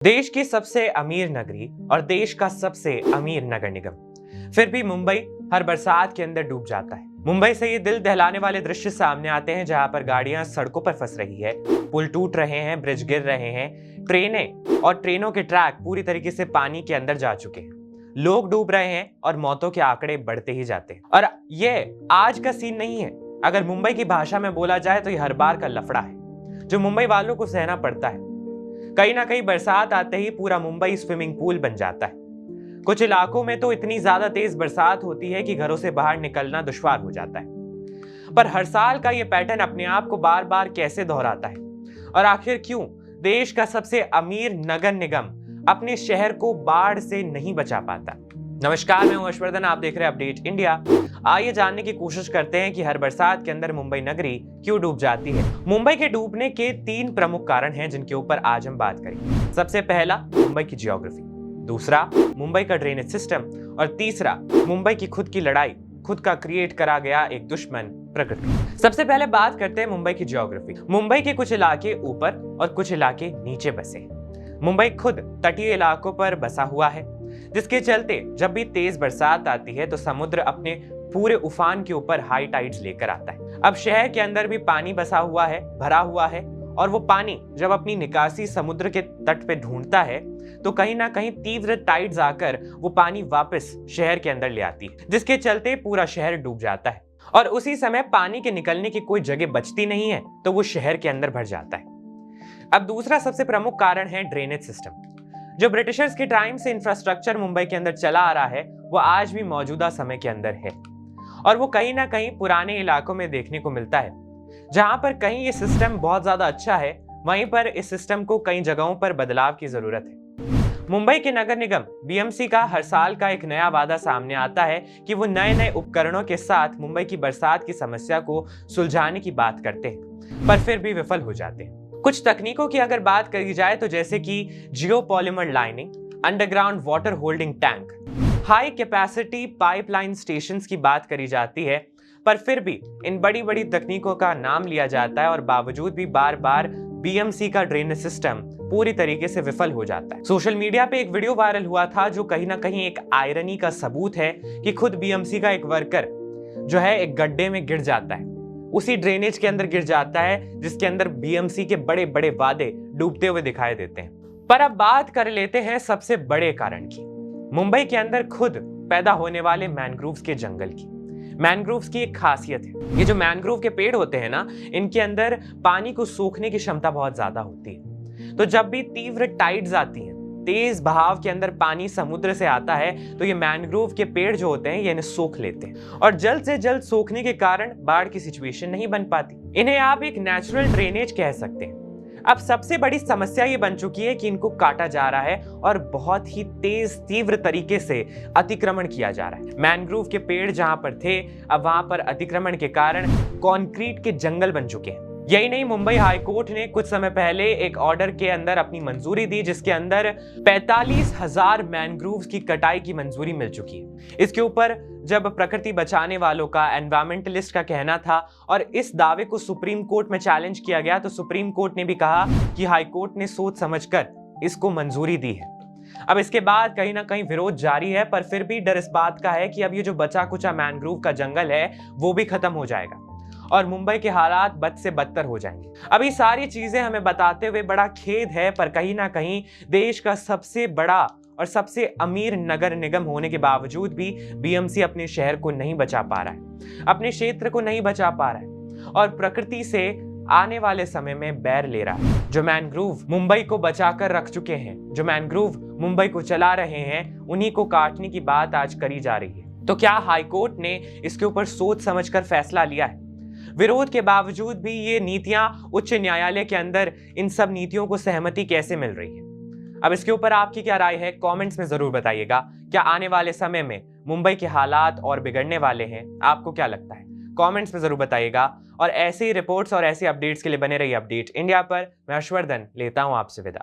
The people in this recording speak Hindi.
देश की सबसे अमीर नगरी और देश का सबसे अमीर नगर निगम, फिर भी मुंबई हर बरसात के अंदर डूब जाता है। मुंबई से ये दिल दहलाने वाले दृश्य सामने आते हैं जहां पर गाड़ियां सड़कों पर फंस रही है, पुल टूट रहे हैं, ब्रिज गिर रहे हैं, ट्रेनें और ट्रेनों के ट्रैक पूरी तरीके से पानी के अंदर जा चुके हैं, लोग डूब रहे हैं और मौतों के आंकड़े बढ़ते ही जाते हैं। और ये आज का सीन नहीं है। अगर मुंबई की भाषा में बोला जाए तो ये हर बार का लफड़ा है जो मुंबई वालों को सहना पड़ता है। कहीं ना कहीं बरसात आते ही पूरा मुंबई स्विमिंग पूल बन जाता है। कुछ इलाकों में तो इतनी ज्यादा तेज बरसात होती है कि घरों से बाहर निकलना दुश्वार हो जाता है। पर हर साल का ये पैटर्न अपने आप को बार बार कैसे दोहराता है और आखिर क्यों देश का सबसे अमीर नगर निगम अपने शहर को बाढ़ से नहीं बचा पाता। नमस्कार, मैं हूं हर्षवर्धन, आप देख रहे हैं अपडेट इंडिया। आइए जानने की कोशिश करते हैं कि हर बरसात के अंदर मुंबई नगरी क्यों डूब जाती है। मुंबई के डूबने के 3 प्रमुख कारण हैं जिनके ऊपर आज हम बात करेंगे। सबसे पहला, मुंबई की जियोग्राफी, दूसरा मुंबई का ड्रेनेज सिस्टम और तीसरा मुंबई की खुद की लड़ाई, खुद का क्रिएट करा गया एक दुश्मन प्रकृति। सबसे पहले बात करते हैं मुंबई की जियोग्राफी। मुंबई के कुछ इलाके ऊपर और कुछ इलाके नीचे बसे। मुंबई खुद तटीय इलाकों पर बसा हुआ है, जिसके चलते जब भी तेज बरसात आती है तो समुद्र अपने पूरे उफान के ऊपर हाई टाइड्स लेकर आता है। अब शहर के अंदर भी पानी बसा हुआ है, भरा हुआ है, और वो पानी जब अपनी निकासी समुद्र के तट पे ढूंढता है तो कहीं ना कहीं तीव्र टाइड्स आकर वो पानी वापस शहर के अंदर ले आती है, जिसके चलते पूरा शहर डूब जाता है। और उसी समय पानी के निकलने की कोई जगह बचती नहीं है तो वो शहर के अंदर भर जाता है। अब दूसरा सबसे प्रमुख कारण है ड्रेनेज सिस्टम। जो ब्रिटिशर्स के टाइम से इंफ्रास्ट्रक्चर मुंबई के अंदर चला आ रहा है वो आज भी मौजूदा समय के अंदर है, और वो कहीं ना कहीं पुराने इलाकों में देखने को मिलता है। जहां पर कहीं ये सिस्टम बहुत ज्यादा अच्छा है, वहीं पर इस सिस्टम को कई जगहों पर बदलाव की जरूरत है। मुंबई के नगर निगम बीएमसी का हर साल का एक नया वादा सामने आता है कि वो नए नए उपकरणों के साथ मुंबई की बरसात की समस्या को सुलझाने की बात करते हैं, पर फिर भी विफल हो जाते हैं। कुछ तकनीकों की अगर बात करी जाए तो जैसे कि geopolymer lining, underground water holding tank, high capacity pipeline stations की बात करी जाती है, पर फिर भी इन बड़ी बड़ी तकनीकों का नाम लिया जाता है और बावजूद भी बार बार बीएमसी का ड्रेनेज सिस्टम पूरी तरीके से विफल हो जाता है। सोशल मीडिया पे एक वीडियो वायरल हुआ था जो कहीं ना कहीं एक आयरनी का सबूत है कि खुद बीएमसी का एक वर्कर जो है एक गड्ढे में गिर जाता है, उसी ड्रेनेज के अंदर गिर जाता है जिसके अंदर बीएमसी के बड़े बड़े वादे डूबते हुए दिखाई देते हैं। पर अब बात कर लेते हैं सबसे बड़े कारण की, मुंबई के अंदर खुद पैदा होने वाले मैनग्रोव्स के जंगल की। मैनग्रोव्स की एक खासियत है, ये जो मैनग्रोव के पेड़ होते हैं ना, इनके अंदर पानी को सोखने की क्षमता बहुत ज्यादा होती है। तो जब भी तीव्र टाइड्स आती हैं, तेज बहाव के अंदर पानी समुद्र से आता है, तो ये मैनग्रोव के पेड़ जो होते हैं ये इन्हें सोख लेते हैं, और जल्द से जल्द सोखने के कारण बाढ़ की सिचुएशन नहीं बन पाती। इन्हें आप एक नेचुरल ड्रेनेज कह सकते हैं। अब सबसे बड़ी समस्या ये बन चुकी है कि इनको काटा जा रहा है और बहुत ही तेज तीव्र तरीके से अतिक्रमण किया जा रहा है। मैनग्रोव के पेड़ जहां पर थे, अब वहां पर अतिक्रमण के कारण कंक्रीट के जंगल बन चुके हैं। यही नहीं, मुंबई हाई कोर्ट ने कुछ समय पहले एक ऑर्डर के अंदर अपनी मंजूरी दी जिसके अंदर 45,000 मैनग्रोव्स की कटाई की मंजूरी मिल चुकी है। इसके ऊपर जब प्रकृति बचाने वालों का, एनवायरमेंटलिस्ट का कहना था और इस दावे को सुप्रीम कोर्ट में चैलेंज किया गया, तो सुप्रीम कोर्ट ने भी कहा कि हाई कोर्ट ने सोच समझकर इसको मंजूरी दी है। अब इसके बाद कहीं ना कहीं विरोध जारी है, पर फिर भी डर इस बात का है कि अब ये जो बचा कुचा मैनग्रोव का जंगल है वो भी खत्म हो जाएगा और मुंबई के हालात बद से बदतर हो जाएंगे। अभी सारी चीजें हमें बताते हुए बड़ा खेद है, पर कहीं ना कहीं देश का सबसे बड़ा और सबसे अमीर नगर निगम होने के बावजूद भी बीएमसी अपने शहर को नहीं बचा पा रहा है, अपने क्षेत्र को नहीं बचा पा रहा है और प्रकृति से आने वाले समय में बैर ले रहा है। जो मैनग्रोव मुंबई को बचाकर रख चुके हैं, जो मैनग्रोव मुंबई को चला रहे हैं, उन्हीं को काटने की बात आज करी जा रही है। तो क्या हाईकोर्ट ने इसके ऊपर सोच समझकर फैसला लिया है? विरोध के बावजूद भी ये नीतियां उच्च न्यायालय के अंदर, इन सब नीतियों को सहमति कैसे मिल रही है? अब इसके ऊपर आपकी क्या राय है, कमेंट्स में जरूर बताइएगा। क्या आने वाले समय में मुंबई के हालात और बिगड़ने वाले हैं? आपको क्या लगता है? कमेंट्स में जरूर बताइएगा। और ऐसे ही रिपोर्ट्स और ऐसे अपडेट्स के लिए बने रहिए अपडेट इंडिया पर। मैं हर्षवर्धन लेता हूं आपसे विदा।